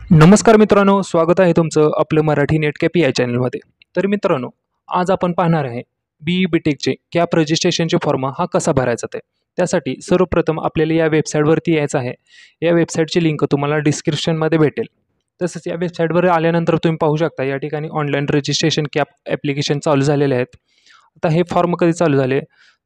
नमस्कार मित्रांनो, स्वागत आहे तुमचं आपलं मराठी नेट कॅप या चॅनलमध्ये. तर मित्रांनो, आज आपण पाहणार आहे BE-BTECचे कॅप रजिस्ट्रेशनचे फॉर्म हा कसा भरायचा ते. त्यासाठी सर्वप्रथम आपल्याला या वेबसाईटवरती यायचं आहे. या वेबसाईटची लिंक तुम्हाला डिस्क्रिप्शनमध्ये भेटेल. तसंच या वेबसाईटवर आल्यानंतर तुम्ही पाहू शकता या ठिकाणी ऑनलाईन रजिस्ट्रेशन कॅप ॲप्लिकेशन चालू झालेले आहेत. आता हे फॉर्म कधी चालू झाले?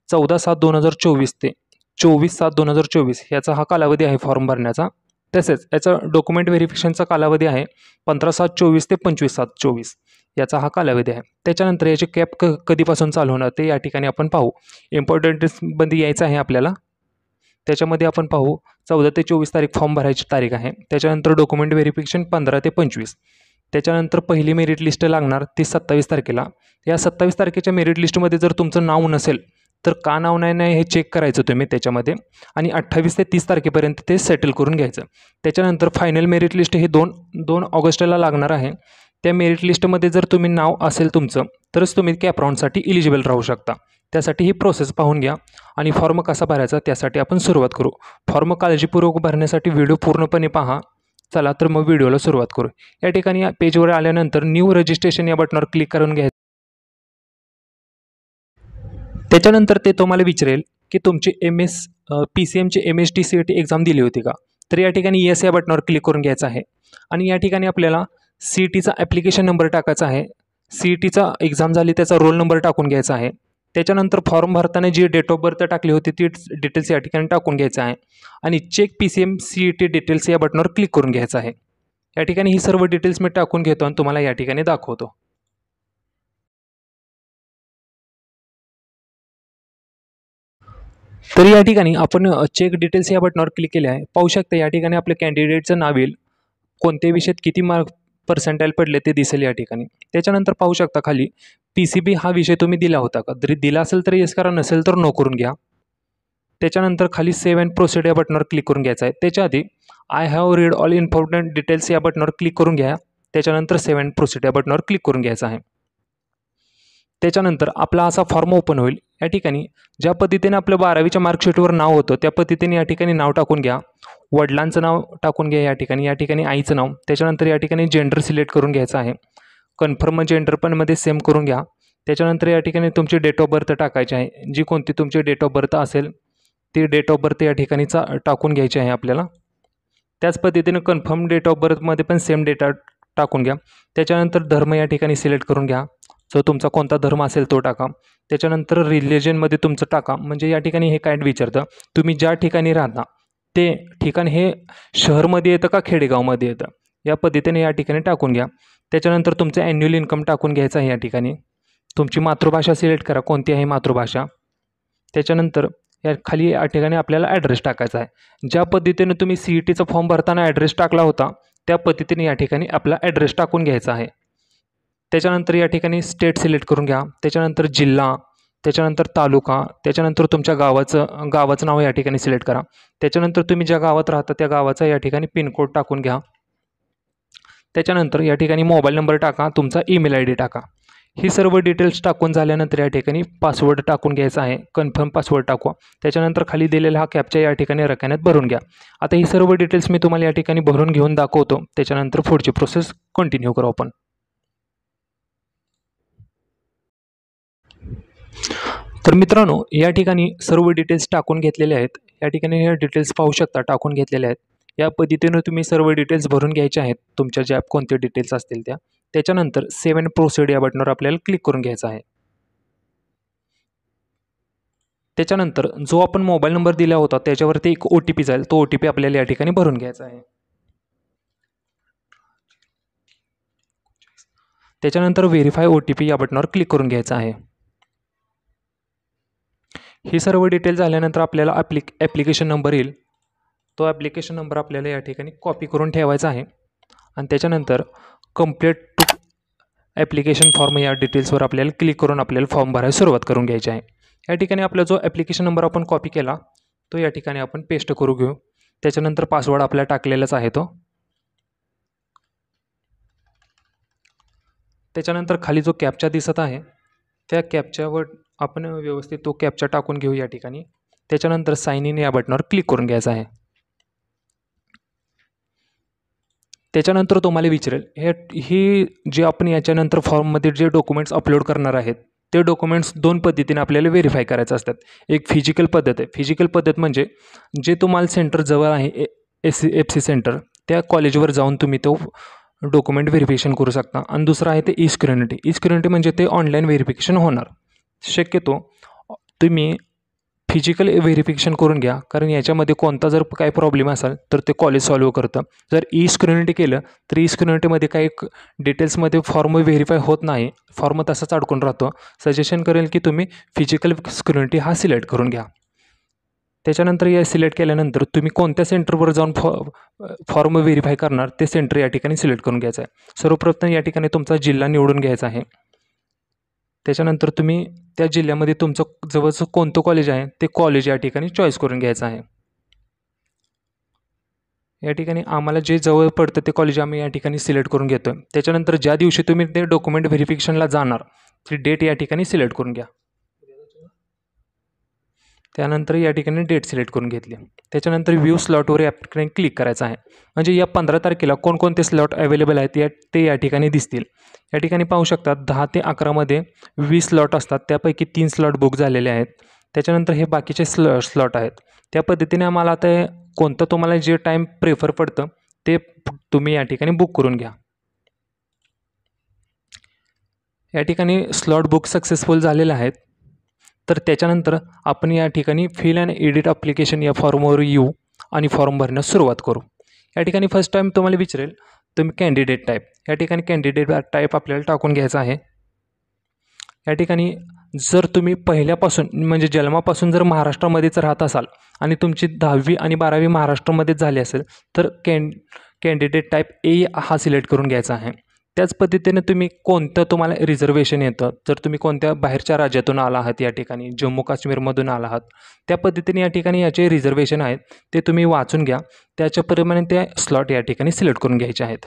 14/7/2024 ते 24/7/2024 याचा हा कालावधी आहे फॉर्म भरण्याचा. तसेच याचा डॉक्युमेंट व्हेरिफिकेशनचा कालावधी आहे 15/7/24 ते 25/7/24 याचा हा कालावधी आहे. त्याच्यानंतर याची कॅप कधीपासून चालू होणार ते या ठिकाणी आपण पाहू. इम्पॉर्टंटमध्ये यायचं आहे आपल्याला. त्याच्यामध्ये आपण पाहू 14 ते 24 तारीख फॉर्म भरायची तारीख आहे. त्याच्यानंतर डॉक्युमेंट व्हेरिफिकेशन 15 ते 25. त्याच्यानंतर पहिली मेरिट लिस्ट लागणार ती 27 तारखेला. या 27 तारखेच्या मेरिट लिस्टमध्ये जर तुमचं नाव नसेल तर का नाव नाही हे चेक करायचं तुम्ही त्याच्यामध्ये. आणि 28 ते 30 तारखेपर्यंत ते सेटल करून घ्यायचं. त्याच्यानंतर फायनल मेरिट लिस्ट हे 2 ऑगस्टला लागणार आहे. त्या मेरिट लिस्टमध्ये जर तुम्ही नाव असेल तुमचं तरच तुम्ही कॅप राऊंडसाठी इलिजिबल राहू शकता. त्यासाठी ही प्रोसेस पाहून घ्या आणि फॉर्म कसा भरायचा त्यासाठी आपण सुरुवात करू. फॉर्म काळजीपूर्वक भरण्यासाठी व्हिडिओ पूर्णपणे पहा. चला तर मग व्हिडिओला सुरुवात करू. या ठिकाणी पेजवर आल्यानंतर न्यू रजिस्ट्रेशन या बटनावर क्लिक करून घ्यायचं. त्याच्यानंतर ते तुम्हाला विचारेल की तुमची PCMची MST-CET एक्झाम दिली होती का? तर या ठिकाणी येस या बटनावर क्लिक करून घ्यायचं आहे. आणि या ठिकाणी आपल्याला CETचा ॲप्लिकेशन नंबर टाकायचा आहे. CETचा एक्झाम झाली त्याचा रोल नंबर टाकून घ्यायचा आहे. त्याच्यानंतर फॉर्म भरताना जी डेट ऑफ बर्थ टाकली होती ती डिटेल्स या ठिकाणी टाकून घ्यायचं आहे. आणि चेक PCM CET डिटेल्स या बटनावर क्लिक करून घ्यायचं आहे. या ठिकाणी ही सर्व डिटेल्स मी टाकून घेतो आणि तुम्हाला या ठिकाणी दाखवतो. तर या ठिकाणी आपण चेक डिटेल्स या बटनावर क्लिक केले आहे. पाहू शकता या ठिकाणी आपल्या कॅन्डिडेटचं नाव येईल, कोणत्या विषयात किती पर्सेंटाईल पडले ते दिसेल या ठिकाणी. त्याच्यानंतर पाहू शकता खाली PCB हा विषय तुम्ही दिला होता का? जरी दिला असेल तर येस करा, नसेल तर नो करून घ्या. त्याच्यानंतर खाली सेव्ह अँड प्रोसीड या बटनावर क्लिक करून घ्यायचं आहे. त्याच्या आधी I have read all important details या बटनावर क्लिक करून घ्या. त्याच्यानंतर सेव्ह अँड प्रोसीड या बटनावर क्लिक करून घ्यायचं आहे. त्याच्यानंतर आपला असा फॉर्म ओपन होईल. या ठिकाणी ज्या पद्धतीने आपलं 12वीच्या मार्कशीटवर नाव होतं त्या पद्धतीने या ठिकाणी नाव टाकून घ्या. वडिलांचं नाव टाकून घ्या या ठिकाणी आईचं नाव. त्याच्यानंतर या ठिकाणी जेंडर सिलेक्ट करून घ्यायचं आहे. कन्फर्म जेंडर पण मध्ये सेम करून घ्या. त्याच्यानंतर या ठिकाणी तुमची डेट ऑफ बर्थ टाकायची आहे. जी कोणती तुमची डेट ऑफ बर्थ असेल ती डेट ऑफ बर्थ या ठिकाणी टाकून घ्यायची आहे आपल्याला. त्याच पद्धतीने कन्फर्म डेट ऑफ बर्थमध्ये पण सेम डेटा टाकून घ्या. त्याच्यानंतर धर्म या ठिकाणी सिलेक्ट करून घ्या. जो तुमचा कोणता धर्म असेल तो टाका. त्याच्यानंतर रिलिजनमध्ये तुमचं टाका. म्हणजे या ठिकाणी हे काय विचारतं, तुम्ही ज्या ठिकाणी राहता ते ठिकाण हे शहरमध्ये येतं का खेडेगावमध्ये येतं, या पद्धतीने या ठिकाणी टाकून घ्या. त्याच्यानंतर तुमचं ॲन्युअल इन्कम टाकून घ्यायचं आहे. या ठिकाणी तुमची मातृभाषा सिलेक्ट करा, कोणती आहे मातृभाषा. त्याच्यानंतर या खाली या ठिकाणी आपल्याला ॲड्रेस टाकायचा आहे. ज्या पद्धतीने तुम्ही CETचा फॉर्म भरताना ॲड्रेस टाकला होता त्या पद्धतीने या ठिकाणी आपला ॲड्रेस टाकून घ्यायचा आहे. त्याच्यानंतर या ठिकाणी स्टेट सिलेक्ट करून घ्या. त्याच्यानंतर जिल्हा, त्याच्यानंतर तालुका, त्याच्यानंतर तुमच्या गावाचं नाव या ठिकाणी सिलेक्ट करा. त्याच्यानंतर तुम्ही ज्या गावात राहता त्या गावाचा या ठिकाणी पिनकोड टाकून घ्या. त्याच्यानंतर या ठिकाणी मोबाईल नंबर टाका, तुमचा ईमेल ID टाका. ही सर्व डिटेल्स टाकून झाल्यानंतर या ठिकाणी पासवर्ड टाकून घ्यायचा आहे. कन्फर्म पासवर्ड टाकवा. त्याच्यानंतर खाली दिलेला हा कॅपचा या ठिकाणी रकान्यात भरून घ्या. आता ही सर्व डिटेल्स मी तुम्हाला या ठिकाणी भरून घेऊन दाखवतो. त्याच्यानंतर पुढची प्रोसेस कंटिन्यू करू आपण. तर मित्रांनो, या ठिकाणी सर्व डिटेल्स टाकून घेतलेले आहेत. या ठिकाणी हे डिटेल्स पाहू शकता टाकून घेतलेले आहेत. या पद्धतीने तुम्ही सर्व डिटेल्स भरून घ्यायचे आहेत, तुमच्या ज्या कोणते डिटेल्स असतील त्या. त्याच्यानंतर सेव्ह अँड प्रोसीड या बटनावर आपल्याला क्लिक करून घ्यायचं आहे. त्याच्यानंतर जो आपण मोबाईल नंबर दिला होता त्याच्यावरती एक OTP जाईल, तो OTP आपल्याला या ठिकाणी भरून घ्यायचा आहे. त्याच्यानंतर व्हेरीफाय OTP या बटनावर क्लिक करून घ्यायचं आहे. ही सर्व डिटेल झाल्यानंतर आपल्याला ॲप्लिकेशन नंबर येईल. तो ॲप्लिकेशन नंबर आपल्याला या ठिकाणी कॉपी करून ठेवायचा आहे. आणि त्याच्यानंतर कंप्लीट टू ॲप्लिकेशन फॉर्म या डिटेल्सवर आपल्याला क्लिक करून आपल्याला फॉर्म भरायला सुरुवात करून घ्यायची आहे. या ठिकाणी आपला जो ॲप्लिकेशन नंबर आपण कॉपी केला तो या ठिकाणी आपण पेस्ट करू घेऊ. त्याच्यानंतर पासवर्ड आपल्याला टाकलेलाच आहे तो. त्याच्यानंतर खाली जो कॅपचा दिसत आहे त्या कॅपच्यावर आपण व्यवस्थित तो कॅपचा टाकून घेऊ या ठिकाणी. त्याच्यानंतर साइन इन या बटनावर क्लिक करून घ्यायचं आहे. त्याच्यानंतर तुम्हाला विचारेल ही जे आपण याच्यानंतर फॉर्ममध्ये जे डॉक्युमेंट्स अपलोड करणार आहेत ते डॉक्युमेंट्स दोन पद्धतीने आपल्याला व्हेरीफाय करायचं असतात. एक फिजिकल पद्धत आहे. फिजिकल पद्धत म्हणजे जे तुम्हाला सेंटर जवळ आहे FC सेंटर त्या कॉलेजवर जाऊन तुम्ही तो डॉक्युमेंट व्हेरिफिकेशन करू शकता. आणि दुसरं आहे ते ई-स्क्युरिनिटी. ई-स्क्युरिनिटी म्हणजे ते ऑनलाईन व्हेरिफिकेशन होणार. शक्यतो तुम्ही फिजिकल व्हेरिफिकेशन करून घ्या, कारण याच्यामध्ये कोणता जर काही प्रॉब्लेम असेल तर ते कॉलेज सॉल्व्ह करतं. जर ई-स्क्युरिनिटी केलं तर ई-स्क्युरिनिटीमध्ये काही डिटेल्समध्ये फॉर्म व्हेरीफाय होत नाही, फॉर्म तसाच अडकून राहतो. सजेशन करेल की तुम्ही फिजिकल स्क्युरिनिटी हा सिलेक्ट करून घ्या. त्याच्यानंतर या सिलेक्ट केल्यानंतर तुम्ही कोणत्या सेंटरवर जाऊन फॉर्म व्हेरीफाय करणार ते सेंटर या ठिकाणी सिलेक्ट करून घ्यायचं आहे. सर्वप्रथम या ठिकाणी तुमचा जिल्हा निवडून घ्यायचा आहे. त्याच्यानंतर तुम्ही त्या जिल्ह्यामध्ये तुमचं जवळचं कोणतं कॉलेज आहे ते कॉलेज या ठिकाणी चॉईस करून घ्यायचं आहे. या ठिकाणी आम्हाला जे जवळ पडतं ते कॉलेज आम्ही या ठिकाणी सिलेक्ट करून घेतो. त्याच्यानंतर ज्या दिवशी तुम्ही ते डॉक्युमेंट व्हेरिफिकेशनला जाणार ती डेट या ठिकाणी सिलेक्ट करून घ्या. त्यानंतर या ठिकाणी डेट सिलेक्ट करून घेतली. त्याच्यानंतर व्ह्यू स्लॉटवर या ठिकाणी क्लिक करायचं आहे. म्हणजे या 15 तारखेला कोणकोणते स्लॉट अवेलेबल आहेत ते या ठिकाणी दिसतील. या ठिकाणी पाहू शकता 10 ते 11मध्ये 20 स्लॉट असतात, त्यापैकी 3 स्लॉट बुक झालेले आहेत. त्याच्यानंतर हे बाकीचे स्लॉट आहेत. त्या पद्धतीने आम्हाला आता कोणतं तुम्हाला जे टाईम प्रेफर पडतं ते तुम्ही या ठिकाणी बुक करून घ्या. या ठिकाणी स्लॉट बुक सक्सेसफुल झालेले आहेत. तर त्याच्यानंतर आपण या ठिकाणी फिल अँड एडिट ॲप्लिकेशन या फॉर्मवर येऊ आणि फॉर्म भरण्यास सुरुवात करू. या ठिकाणी फर्स्ट टाईम तुम्हाला विचारेल तुम्ही कॅन्डिडेट टाईप. या ठिकाणी कॅन्डिडेट टाईप आपल्याला टाकून घ्यायचा आहे. या ठिकाणी जर तुम्ही पहिल्यापासून म्हणजे जन्मापासून जर महाराष्ट्रामध्येच राहत असाल आणि तुमची 10वी आणि 12वी महाराष्ट्रामध्येच झाली असेल तर कॅन्डिडेट टाईप ए हा सिलेक्ट करून घ्यायचा आहे. त्याच पद्धतीने तुम्ही कोणतं तुम्हाला रिझर्वेशन येतं, जर तुम्ही कोणत्या बाहेरच्या राज्यातून आला आहात, या ठिकाणी जम्मू काश्मीरमधून आला आहात, त्या पद्धतीने या ठिकाणी याचे रिझर्वेशन आहेत ते तुम्ही वाचून घ्या. त्याच्याप्रमाणे ते स्लॉट या ठिकाणी सिलेक्ट करून घ्यायचे आहेत.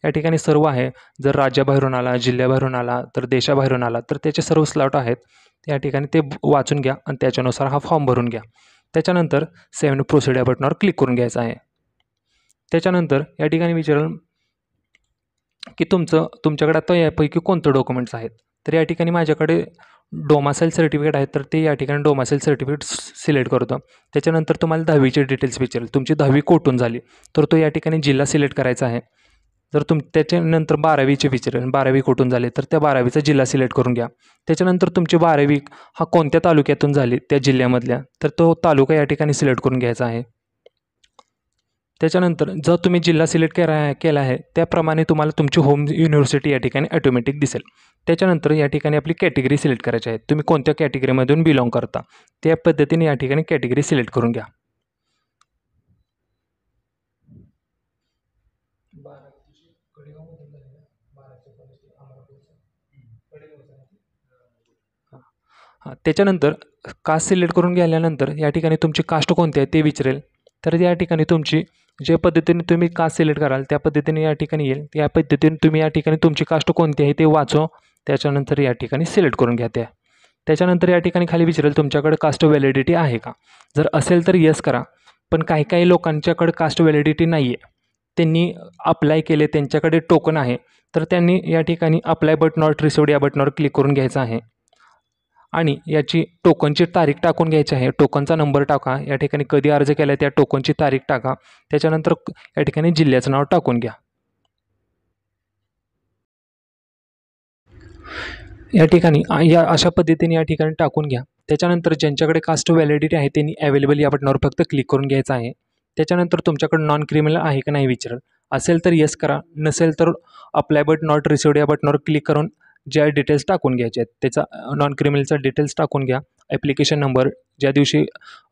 या ठिकाणी सर्व आहे. जर राज्याबाहेरून आला, जिल्ह्याबाहेरून आला, तर देशाबाहेरून आला तर त्याचे सर्व स्लॉट आहेत. या ठिकाणी ते वाचून घ्या आणि त्याच्यानुसार हा फॉर्म भरून घ्या. त्याच्यानंतर सेव्ह प्रोसीड या बटनावर क्लिक करून घ्यायचं आहे. त्याच्यानंतर या ठिकाणी विचारेल की तुमच्याकडे आता यापैकी कोणतं डॉक्युमेंट्स आहेत. तर या ठिकाणी माझ्याकडे डोमासाईल सर्टिफिकेट आहे, तर ते या ठिकाणी डोमासाईल सर्टिफिकेट सिलेक्ट करतो. त्याच्यानंतर तुम्हाला 10वीचे डिटेल्स विचारेल. तुमची 10वी कोठून झाली तर तो या ठिकाणी जिल्हा सिलेक्ट करायचा आहे. जर त्याच्यानंतर 12वीचे विचारेल, 12वी कुठून झाली तर त्या 12वीचा जिल्हा सिलेक्ट करून घ्या. त्याच्यानंतर तुमची 12वी हा कोणत्या तालुक्यातून झाली त्या जिल्ह्यामधल्या तर तो तालुका या ठिकाणी सिलेक्ट करून घ्यायचा आहे. त्याच्यानंतर जर तुम्ही जिल्हा सिलेक्ट केला आहे त्याप्रमाणे तुम्हाला तुमची होम युनिव्हर्सिटी या ठिकाणी ऑटोमॅटिक दिसेल. त्याच्यानंतर या ठिकाणी आपली कॅटेगरी सिलेक्ट करायची आहे. तुम्ही कोणत्या कॅटेगरीमधून बिलॉंग करता त्या पद्धतीने या ठिकाणी कॅटेगरी सिलेक्ट करून घ्या. त्याच्यानंतर कास्ट सिलेक्ट करून गेल्यानंतर या ठिकाणी तुमची कास्ट कोणती आहे ते विचारेल. तर या ठिकाणी तुमची ज्या पद्धतीने तुम्ही कास्ट सिलेक्ट कराल त्या पद्धतीने या ठिकाणी येईल. या पद्धतीने तुम्ही या ठिकाणी तुमची कास्ट कोणती आहे ते वाचो. त्याच्यानंतर या ठिकाणी सिलेक्ट करून घ्या. त्याच्यानंतर या ठिकाणी खाली विचारेल तुमच्याकडे कास्ट व्हॅलिडिटी आहे का. जर असेल तर येस करा. पण काही लोकांच्याकडे कास्ट व्हॅलिडिटी नाही आहे, त्यांनी अप्लाय केले, त्यांच्याकडे टोकन आहे, तर त्यांनी या ठिकाणी अप्लाय बट नॉट रिसिव्ड या बटनावर क्लिक करून घ्यायचं आहे आणि याची टोकनची तारीख टाकून घ्यायची आहे. टोकनचा नंबर टाका. या ठिकाणी कधी अर्ज केला त्या टोकनची तारीख टाका. त्याच्यानंतर या ठिकाणी जिल्ह्याचं नाव टाकून घ्या. या ठिकाणी अशा पद्धतीने या ठिकाणी टाकून घ्या. त्याच्यानंतर ज्यांच्याकडे कास्ट व्हॅलिडिटी आहे त्यांनी अवेलेबल या बटनावर फक्त क्लिक करून घ्यायचं आहे. त्याच्यानंतर तुमच्याकडे नॉन क्रिमिनल आहे का नाही विचारेल. असेल तर येस करा, नसेल तर अप्लाय बट नॉट रिसिव्ड या बटनावर क्लिक करून ज्या डिटेल्स टाकून घ्यायचे आहेत त्याचा नॉन क्रिमिनलचा डिटेल्स टाकून घ्या. ॲप्लिकेशन नंबर, ज्या दिवशी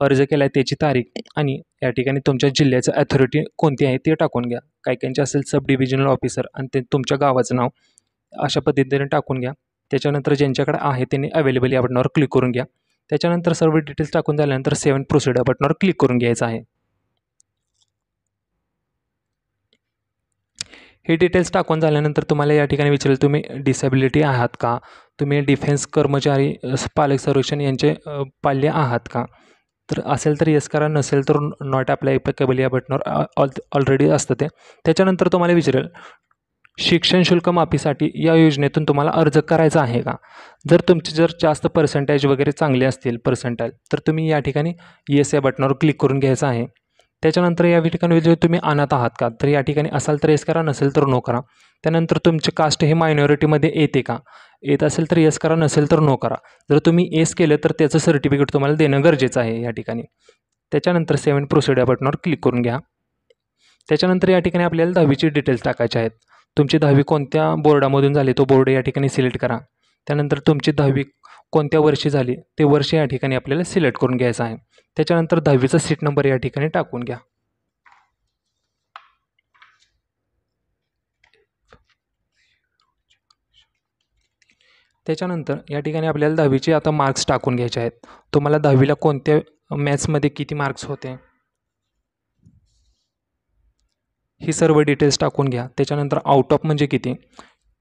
अर्ज केला आहे त्याची तारीख आणि या ठिकाणी तुमच्या जिल्ह्याचं अथॉरिटी कोणती आहे ते टाकून घ्या. काहींचे असेल सब डिव्हिजनल ऑफिसर आणि ते तुमच्या गावाचं नाव अशा पद्धतीने टाकून घ्या. त्याच्यानंतर ज्यांच्याकडे आहे त्यांनी अवेलेबल या बटनावर क्लिक करून घ्या. त्याच्यानंतर सर्व डिटेल्स टाकून झाल्यानंतर सेव्ह प्रोसीड या बटनावर क्लिक करून घ्यायचं आहे. हे डिटेल्स टाकून झाल्यानंतर तुम्हाला या ठिकाणी विचारेल तुम्ही डिसेबिलिटी आहात का, तुम्ही डिफेन्स कर्मचारी पालक संरक्षण यांचे पाल्य आहात का. तर असेल तर येस करा, नसेल तर नॉट अप्लाय ॲप्लिकेबल या बटनावर ऑलरेडी असतं ते. त्याच्यानंतर तुम्हाला विचारेल शिक्षण शुल्क माफीसाठी या योजनेतून तुम्हाला अर्ज करायचा आहे का. जर जास्त पर्सेंटेज वगैरे चांगले असतील पर्सेंटाईल, तर तुम्ही या ठिकाणी येस या बटनावर क्लिक करून घ्यायचं आहे. त्याच्यानंतर या ठिकाणी जर तुम्ही अनाथ आहात का, तर या ठिकाणी असाल तर येस करा, नसेल तर नो करा. त्यानंतर तुमची कास्ट हे मायनॉरिटीमध्ये येते का, येत असेल तर येस करा, नसेल तर नो करा. जर तुम्ही येस केलं तर त्याचं सर्टिफिकेट तुम्हाला देणं गरजेचं आहे या ठिकाणी. त्याच्यानंतर सेव्ह प्रोसीड या बटनावर क्लिक करून घ्या. त्याच्यानंतर या ठिकाणी आपल्याला 10वीचे डिटेल्स टाकायचे आहेत. तुमची 10वी कोणत्या बोर्डामधून झाली तो बोर्ड या ठिकाणी सिलेक्ट करा. त्यानंतर तुमची 10वी कोणत्या वर्षी झाली ते वर्ष या ठिकाणी आपल्याला सिलेक्ट करून घ्यायचं आहे. त्याच्यानंतर 10वीचा सीट नंबर या ठिकाणी टाकून घ्या. त्याच्यानंतर या ठिकाणी आपल्याला 10वीचे आता मार्क्स टाकून घ्यायचे आहेत. तुम्हाला 10वीला कोणत्या मॅथ्समध्ये किती मार्क्स होते ही सर्व डिटेल्स टाकून घ्या. त्याच्यानंतर आउट ऑफ म्हणजे किती,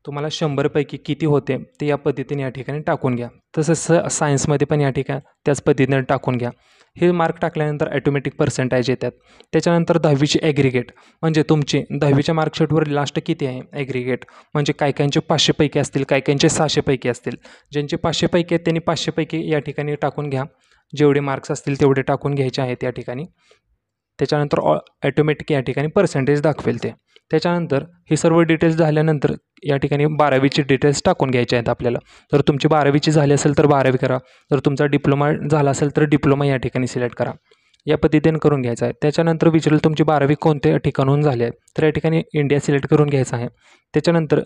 तुम्हाला 100पैकी किती होते ते या पद्धतीने या ठिकाणी टाकून घ्या. तसंच सायन्समध्ये पण या ठिकाणी त्याच पद्धतीने टाकून घ्या. हे मार्क टाकल्यानंतर ॲटोमॅटिक पर्सेंटेज येतात. त्याच्यानंतर 10वीची ॲग्रिगेट म्हणजे तुमचे 10वीच्या मार्कशीटवर लास्ट किती आहे ॲग्रिगेट, म्हणजे काही काहींचे 500पैकी असतील, काही काहींचे 600पैकी असतील. ज्यांचे 500पैकी आहेत त्यांनी 500पैकी या ठिकाणी टाकून घ्या. जेवढे मार्क्स असतील तेवढे टाकून घ्यायचे आहेत या ठिकाणी. त्याच्यानंतर ॲटोमॅटिक या ठिकाणी पर्सेंटेज दाखवेल ते. त्याच्यानंतर हे सर्व डिटेल्स झाल्यानंतर या ठिकाणी 12वीची डिटेल्स टाकून घ्यायचे आहेत आपल्याला. जर तुमची 12वीची झाली असेल तर 12वी करा, जर तुमचा डिप्लोमा झाला असेल तर डिप्लोमा या ठिकाणी सिलेक्ट करा. या पद्धतीने करून घ्यायचं आहे. त्याच्यानंतर विचारेल तुमची 12वी कोणत्या ठिकाणून झाली आहे, तर या ठिकाणी इंडिया सिलेक्ट करून घ्यायचं आहे. त्याच्यानंतर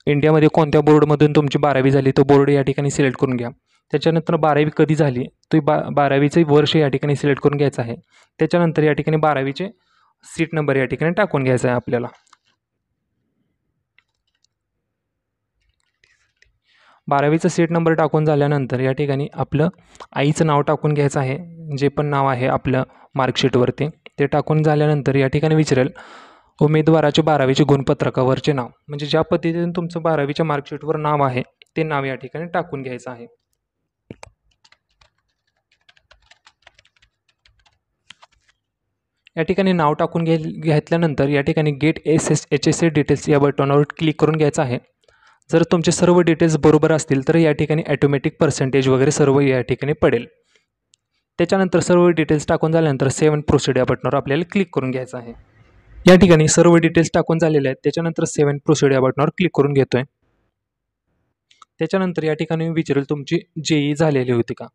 इंडियामध्ये कोणत्या बोर्डमधून तुमची 12वी झाली तो बोर्ड या ठिकाणी सिलेक्ट करून घ्या. त्याच्यानंतर 12वी कधी झाली तो 12वीचे वर्ष या ठिकाणी सिलेक्ट करून घ्यायचं आहे. त्याच्यानंतर या ठिकाणी 12वीचे सीट नंबर या ठिकाणी टाकून घ्यायचा आहे आपल्याला. 12वीचा सीट नंबर टाकून झाल्यानंतर या ठिकाणी आपलं आईचं नाव टाकून घ्यायचं आहे. जे पण नाव आहे आपलं मार्कशीटवरती ते टाकून झाल्यानंतर या ठिकाणी विचारेल उमेदवाराचे 12वीचे गुणपत्रकावरचे नाव, म्हणजे ज्या पद्धतीने तुमचं 12वीच्या मार्कशीटवर नाव आहे ते नाव या ठिकाणी टाकून घ्यायचं आहे. या ठिकाणी नाव टाकून घेतल्यानंतर या ठिकाणी गेट HSA डिटेल्स या बटनावर क्लिक करून घ्यायचं आहे. जर तुमचे सर्व डिटेल्स बरोबर असतील तर या ठिकाणी ॲटोमॅटिक पर्सेंटेज वगैरे सर्व या ठिकाणी पडेल. त्याच्यानंतर सर्व डिटेल्स टाकून झाल्यानंतर सेव्ह अँड प्रोसीड या बटनावर आपल्याला क्लिक करून घ्यायचं आहे. या ठिकाणी सर्व डिटेल्स टाकून झालेले आहेत. त्याच्यानंतर सेव्ह अँड प्रोसीड या बटनावर क्लिक करून घेतोय. त्याच्यानंतर या ठिकाणी विचारेल तुमची JEE झालेली होती का.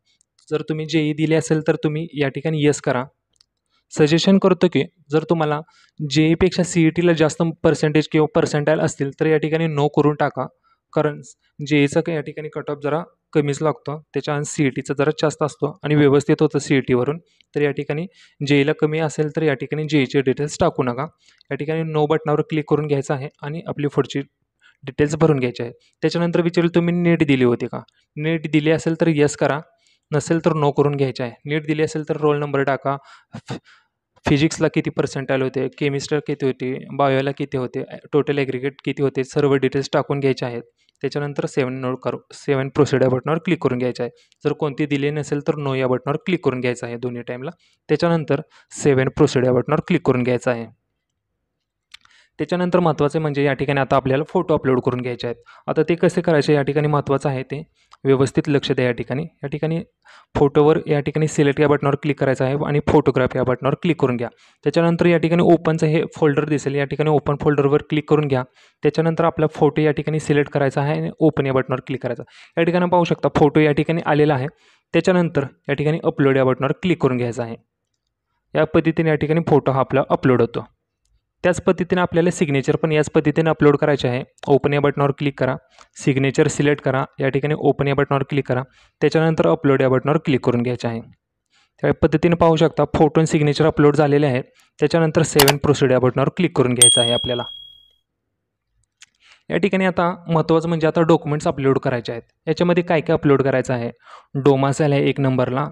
जर तुम्ही JEE दिली असेल तर तुम्ही या ठिकाणी येस करा. सजेशन करतो की जर तुम्हाला JEEपेक्षा CETला जास्त पर्सेंटेज किंवा पर्सेंटाईल असतील तर या ठिकाणी नो करून टाका. कारण JEEचा या ठिकाणी कट ऑफ जरा कमीच लागतो, त्याच्या CETचा जरा जास्त असतो आणि व्यवस्थित होतं CETवरून. तर या ठिकाणी JEEला कमी असेल तर या ठिकाणी JEEचे डिटेल्स टाकू नका. या ठिकाणी नो बटनावर क्लिक करून घ्यायचं आहे आणि आपली पुढची डिटेल्स भरून घ्यायचे आहे. त्याच्यानंतर विचारेल तुम्ही नीट दिली होती का. नीट दिली असेल तर येस करा, नसेल तर नो करून घ्यायचे आहे. नीट दिली असेल तर रोल नंबर टाका, फिजिक्सला किती पर्सेंटाईल होते, केमिस्ट्री किती होती, बायोला किती होते, टोटल ॲग्रिगेट किती होते, सर्व डिटेल्स टाकून घ्यायचे आहेत. त्याच्यानंतर सेव्ह अँड प्रोसीड या बटनावर क्लिक करून घ्यायचं आहे. जर कोणती दिली नसेल तर नो या बटनावर क्लिक करून घ्यायचं आहे दोन्ही टाईमला. त्याच्यानंतर सेव्ह अँड प्रोसीड या बटनावर क्लिक करून घ्यायचं आहे. त्याच्यानंतर महत्त्वाचं म्हणजे या ठिकाणी आता आपल्याला फोटो अपलोड करून घ्यायचे आहेत. आता ते कसे करायचे या ठिकाणी महत्त्वाचं आहे, ते व्यवस्थित लक्ष द्या. या ठिकाणी फोटोवर या ठिकाणी सिलेक्ट या बटनावर क्लिक करायचं आहे आणि फोटोग्राफ या बटनावर क्लिक करून घ्या. त्याच्यानंतर या ठिकाणी ओपनचं हे फोल्डर दिसेल, या ठिकाणी ओपन फोल्डरवर क्लिक करून घ्या. त्याच्यानंतर आपला फोटो या ठिकाणी सिलेक्ट करायचा आहे आणि ओपन या बटनावर क्लिक करायचा. या ठिकाणी पाहू शकता फोटो या ठिकाणी आलेला आहे. त्याच्यानंतर या ठिकाणी अपलोड या बटनावर क्लिक करून घ्यायचं आहे. या पद्धतीने या ठिकाणी फोटो हा आपला अपलोड होतो. त्याच पद्धतीने आपल्याला सिग्नेचर पण याच पद्धतीने अपलोड करायचे आहे. ओपन या बटनावर क्लिक करा, सिग्नेचर सिलेक्ट करा, या ठिकाणी ओपन या बटनावर क्लिक करा. त्याच्यानंतर अपलोड या बटनावर क्लिक करून घ्यायचे आहे. त्या पद्धतीने पाहू शकता फोटो आणि सिग्नेचर अपलोड झालेले आहे. त्याच्यानंतर सेव्ह अँड प्रोसीड या बटनावर क्लिक करून घ्यायचं आहे आपल्याला. या ठिकाणी आता महत्त्वाचं म्हणजे आता डॉक्युमेंट्स अपलोड करायचे आहेत. याच्यामध्ये काय काय अपलोड करायचं आहे. डोमासाईल आहे 1 नंबरला.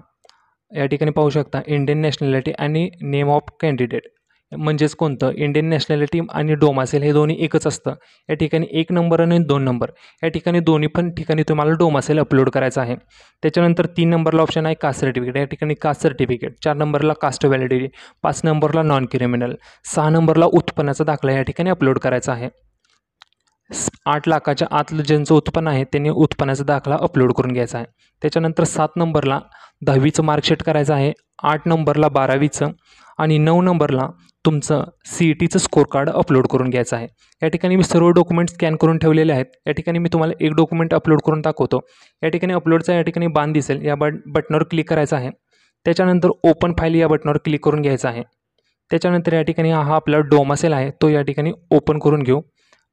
या ठिकाणी पाहू शकता इंडियन नॅशनॅलिटी आणि नेम ऑफ कॅन्डिडेट. म्हणजेच कोणतं, इंडियन नॅशनॅलिटी आणि डोमासेल हे दोन्ही एकच असतं. या ठिकाणी 1 नंबर आणि 2 नंबर या ठिकाणी दोन्ही पण ठिकाणी तुम्हाला डोमासेल अपलोड करायचं आहे. त्याच्यानंतर 3 नंबरला ऑप्शन आहे कास्ट सर्टिफिकेट, या ठिकाणी कास्ट सर्टिफिकेट. 4 नंबरला कास्ट व्हॅलिडिटी, 5 नंबरला नॉन क्रिमिनल, 6 नंबरला उत्पन्नाचा दाखला या ठिकाणी अपलोड करायचा आहे. 8 लाखाच्या आतलं ज्यांचं उत्पन्न आहे त्यांनी उत्पन्नाचा दाखला अपलोड करून घ्यायचा आहे. त्याच्यानंतर 7 नंबरला 10वीचं मार्कशीट करायचं आहे, 8 नंबरला 12वीचं आणि 9 नंबरला तुमचं CETचं स्कोर कार्ड अपलोड करून घ्यायचं आहे. या ठिकाणी मी सर्व डॉक्युमेंट स्कॅन करून ठेवलेले आहेत. या ठिकाणी मी तुम्हाला एक डॉक्युमेंट अपलोड करून दाखवतो. या ठिकाणी अपलोडचा या ठिकाणी बाण दिसेल, या बटनावर क्लिक करायचं आहे. त्याच्यानंतर ओपन फाईल या बटनावर क्लिक करून घ्यायचं आहे. त्याच्यानंतर या ठिकाणी हा आपला डोमासेल आहे तो या ठिकाणी ओपन करून घेऊ.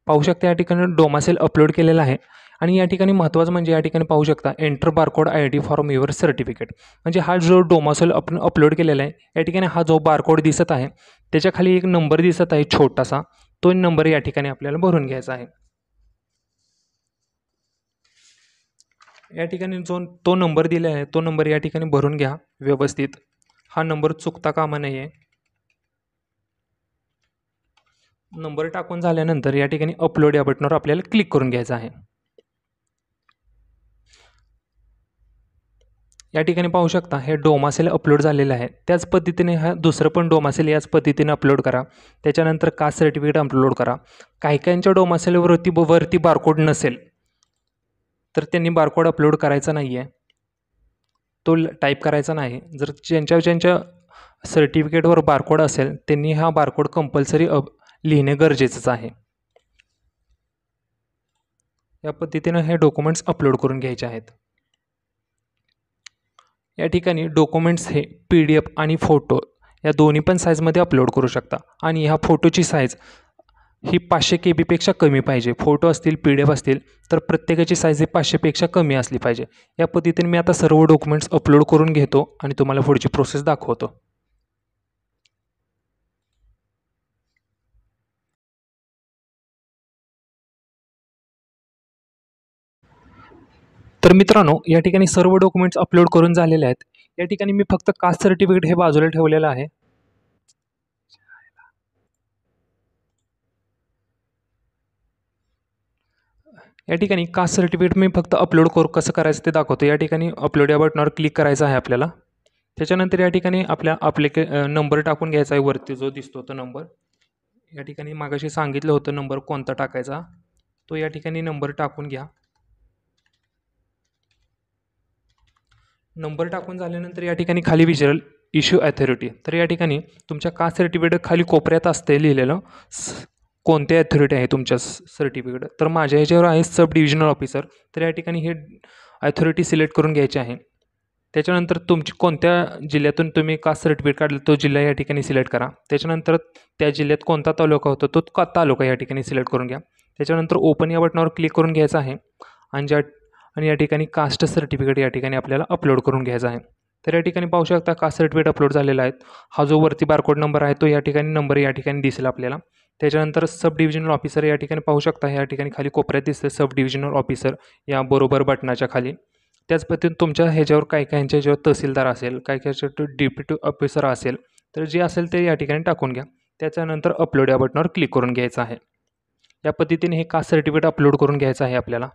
पाहू शकता या ठिकाणी डोमासेल अपलोड केलेला आहे. आणि या ठिकाणी महत्त्वाचं म्हणजे या ठिकाणी पाहू शकता enter barcode ID form your certificate, म्हणजे हा जो डोमासेल आपण अपलोड केलेला आहे या ठिकाणी हा जो बारकोड दिसत आहे त्याच्या खाली एक नंबर दिसत आहे छोटासा, तो नंबर या ठिकाणी आपल्याला भरून घ्यायचा आहे. या ठिकाणी तो नंबर दिला आहे तो नंबर या ठिकाणी भरून घ्या व्यवस्थित. हा नंबर चुकता कामा नये. नंबर टाकून झाल्यानंतर या ठिकाणी अपलोड या बटनावर आपल्याला क्लिक करून घ्यायचं आहे. या ठिकाणी पाहू शकता हे डोमासेल अपलोड झालेलं आहे. त्याच पद्धतीने हा दुसरं पण डोमासेल याच पद्धतीने अपलोड करा. त्याच्यानंतर कास्ट सर्टिफिकेट अपलोड करा. काही काहींच्या डोमासेलवरती बारकोड नसेल तर त्यांनी बारकोड अपलोड करायचा नाही आहे, तो टाईप करायचा नाही. जर ज्यांच्या सर्टिफिकेटवर बारकोड असेल त्यांनी हा बारकोड कंपल्सरी लिहिणे गरजेचंच आहे. या पद्धतीनं हे डॉक्युमेंट्स अपलोड करून घ्यायचे आहेत. या ठिकाणी डॉक्युमेंट्स हे PDF आणि फोटो या दोन्ही पण साईजमध्ये अपलोड करू शकता. आणि ह्या फोटोची साईज ही 500 KB कमी पाहिजे. फोटो असतील PDF असतील तर प्रत्येकाची साईज ही 500पेक्षा कमी असली पाहिजे. या पद्धतीने मी आता सर्व डॉक्युमेंट्स अपलोड करून घेतो आणि तुम्हाला पुढची प्रोसेस दाखवतो. तर मित्रांनो या ठिकाणी सर्व डॉक्युमेंट्स अपलोड करून झालेले आहेत. या ठिकाणी मी फक्त कास्ट सर्टिफिकेट हे बाजूला ठेवलेलं आहे. या ठिकाणी कास्ट सर्टिफिकेट मी फक्त अपलोड कसं करायचं ते दाखवतो. या ठिकाणी अपलोड या बटनावर क्लिक करायचं आहे आपल्याला. त्याच्यानंतर या ठिकाणी आपल्या नंबर टाकून घ्यायचा आहे, वरती जो दिसतो तो नंबर. या ठिकाणी मागाशी सांगितलं होतं नंबर कोणता टाकायचा, तो या ठिकाणी नंबर टाकून घ्या. नंबर टाकून झाल्यानंतर या ठिकाणी खाली विचारेल इश्यू अथॉरिटी. तर या ठिकाणी तुमच्या कास्ट सर्टिफिकेट खाली कोपऱ्यात असते लिहिलेलं कोणते अथॉरिटी आहे तुमच्या सर्टिफिकेट. तर माझ्या ह्याच्यावर आहे सब डिव्हिजनल ऑफिसर. तर या ठिकाणी हे अथॉरिटी सिलेक्ट करून घ्यायची आहे. त्याच्यानंतर तुमची कोणत्या जिल्ह्यातून तुम्ही कास्ट सर्टिफिकेट काढलं तो जिल्हा या ठिकाणी सिलेक्ट करा. त्याच्यानंतर त्या जिल्ह्यात कोणता तालुका होता तो तालुका या ठिकाणी सिलेक्ट करून घ्या. त्याच्यानंतर ओपन या बटनावर क्लिक करून घ्यायचं आहे आणि या ठिकाणी कास्ट सर्टिफिकेट या ठिकाणी आपल्याला अपलोड करून घ्यायचा आहे. तर या ठिकाणी पाहू शकता कास्ट सर्टिफिकेट अपलोड झालेला आहे. हा जो वरती बारकोड नंबर आहे तो या ठिकाणी नंबर या ठिकाणी दिसेल आपल्याला. त्याच्यानंतर सब डिव्हिजनल ऑफिसर या ठिकाणी पाहू शकता, या ठिकाणी खाली कोपऱ्यात दिसते सब डिव्हिजनल ऑफिसर या बरोबर बटनाच्या खाली. त्याच पद्धतीने तुमच्या ह्याच्यावर काही काहींच्या ह्याच्यावर तहसीलदार असेल, काही काहीच्या डेप्युटी ऑफिसर असेल, तर जे असेल ते या ठिकाणी टाकून घ्या. त्याच्यानंतर अपलोड या बटनावर क्लिक करून घ्यायचं आहे. या पद्धतीने हे कास्ट सर्टिफिकेट अपलोड करून घ्यायचं आहे आपल्याला.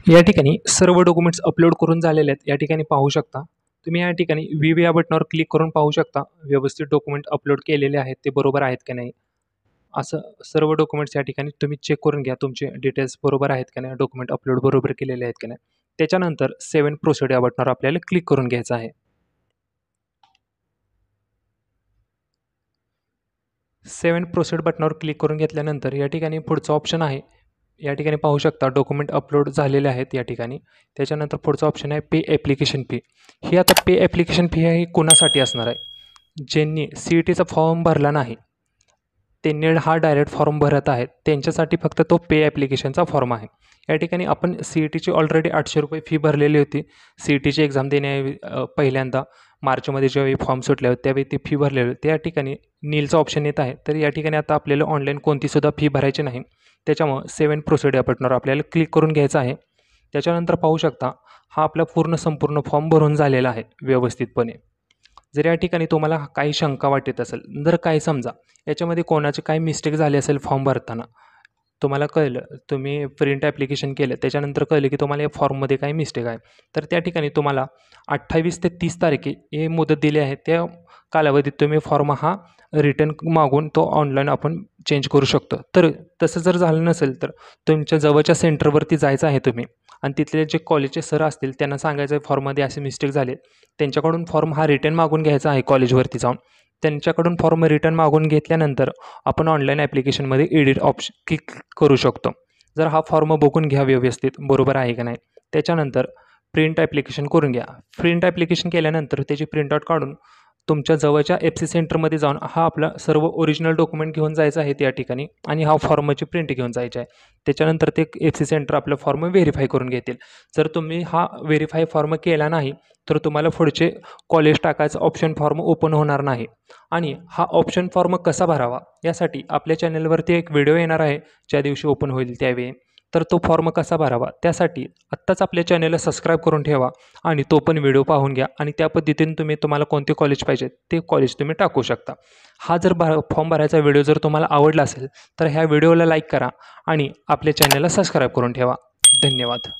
या ठिकाणी सर्व डॉक्युमेंट्स अपलोड करून झालेले आहेत. या ठिकाणी पाहू शकता तुम्ही, या ठिकाणी व्ह्यू या बटनावर क्लिक करून पाहू शकता व्यवस्थित डॉक्युमेंट अपलोड केलेले आहेत ते बरोबर आहेत का नाही. असं सर्व डॉक्युमेंट्स या ठिकाणी तुम्ही चेक करून घ्या, तुमचे डिटेल्स बरोबर आहेत का नाही, डॉक्युमेंट अपलोड बरोबर केलेले आहेत का नाही. त्याच्यानंतर 7 प्रोसीड या बटनावर आपल्याला क्लिक करून घ्यायचं आहे. 7 प्रोसीड बटनावर क्लिक करून घेतल्यानंतर या ठिकाणी पुढचं ऑप्शन आहे. या ठिकाणी पाहू शकता डॉक्युमेंट अपलोड झालेले आहेत या ठिकाणी. त्याच्यानंतर पुढचं ऑप्शन आहे पे ॲप्लिकेशन फी. ही आता पे ॲप्लिकेशन फी आहे कोणासाठी असणार आहे, ज्यांनी CETचा फॉर्म भरला नाही त्यांनी हा डायरेक्ट फॉर्म भरत आहेत त्यांच्यासाठी फक्त तो पे ॲप्लिकेशनचा फॉर्म आहे. या ठिकाणी आपण CETची ऑलरेडी 800 रुपये फी भरलेली होती. CETची एक्झाम देण्या पहिल्यांदा मार्चमध्ये ज्यावेळी फॉर्म सुटले होते त्यावेळी ती फी भरलेली होती. त्या ठिकाणी नीलचा ऑप्शन येत आहे. तर या ठिकाणी आता आपल्याला ऑनलाईन कोणतीसुद्धा फी भरायची नाही. त्याच्यामुळं 7 प्रोसीड या बटनावर आपल्याला क्लिक करून घ्यायचं आहे. त्याच्यानंतर पाहू शकता हा आपला संपूर्ण फॉर्म भरून झालेला आहे व्यवस्थितपणे. जर या ठिकाणी तुम्हाला काही शंका वाटत असेल, जर काही समजा याच्यामध्ये कोणाचे काही मिस्टेक झाली असेल फॉर्म भरताना, तुम्हाला कळलं, तुम्ही प्रिंट ॲप्लिकेशन केलं, त्याच्यानंतर कळलं की तुम्हाला या फॉर्ममध्ये काही मिस्टेक आहे, तर त्या ठिकाणी तुम्हाला 28 ते 30 तारखे हे मुदत दिली आहे. त्या कालावधीत तुम्ही फॉर्म हा रिटर्न मागून तो ऑनलाईन आपण चेंज करू शकतो. तर तसं जर झालं नसेल तर तुमच्या जवळच्या सेंटरवरती जायचं आहे तुम्ही आणि तिथले जे कॉलेजचे सर असतील त्यांना सांगायचं आहे फॉर्ममध्ये असे मिस्टेक झाले, त्यांच्याकडून फॉर्म हा रिटर्न मागून घ्यायचा आहे कॉलेजवरती जाऊन. त्यांच्याकडून फॉर्म रिटर्न मागून घेतल्यानंतर आपण ऑनलाईन ॲप्लिकेशनमध्ये एडिट ऑप्शन क्लिक करू शकतो. जर हा फॉर्म बघून घ्या व्यवस्थित बरोबर आहे का नाही. त्याच्यानंतर प्रिंट ॲप्लिकेशन करून घ्या. प्रिंट ॲप्लिकेशन केल्यानंतर त्याची प्रिंटआउट काढून तुमच्या जवळच्या FC सेंटरमध्ये जाऊन हा आपला सर्व ओरिजिनल डॉक्युमेंट घेऊन जायचं आहे त्या ठिकाणी आणि हा फॉर्मची प्रिंट घेऊन जायची आहे. त्याच्यानंतर ते FC सेंटर आपलं फॉर्म व्हेरीफाय करून घेतील. जर तुम्ही हा व्हेरीफाय फॉर्म केला नाही तर तुम्हाला पुढचे कॉलेज टाकायचं ऑप्शन फॉर्म ओपन होणार नाही. आणि हा ऑप्शन फॉर्म कसा भरावा यासाठी आपल्या चॅनलवरती एक व्हिडिओ येणार आहे, ज्या दिवशी ओपन होईल त्यावेळी. तर तो फॉर्म कसा भरावा त्यासाठी आत्ताच आपल्या चॅनलला सबस्क्राईब करून ठेवा आणि तो पण व्हिडिओ पाहून घ्या आणि त्या पद्धतीने तुम्हाला कोणते कॉलेज पाहिजे ते कॉलेज तुम्ही टाकू शकता. हा जर फॉर्म भरायचा व्हिडिओ जर तुम्हाला आवडला असेल तर ह्या व्हिडिओला लाईक करा आणि आपल्या चॅनलला सबस्क्राईब करून ठेवा. धन्यवाद.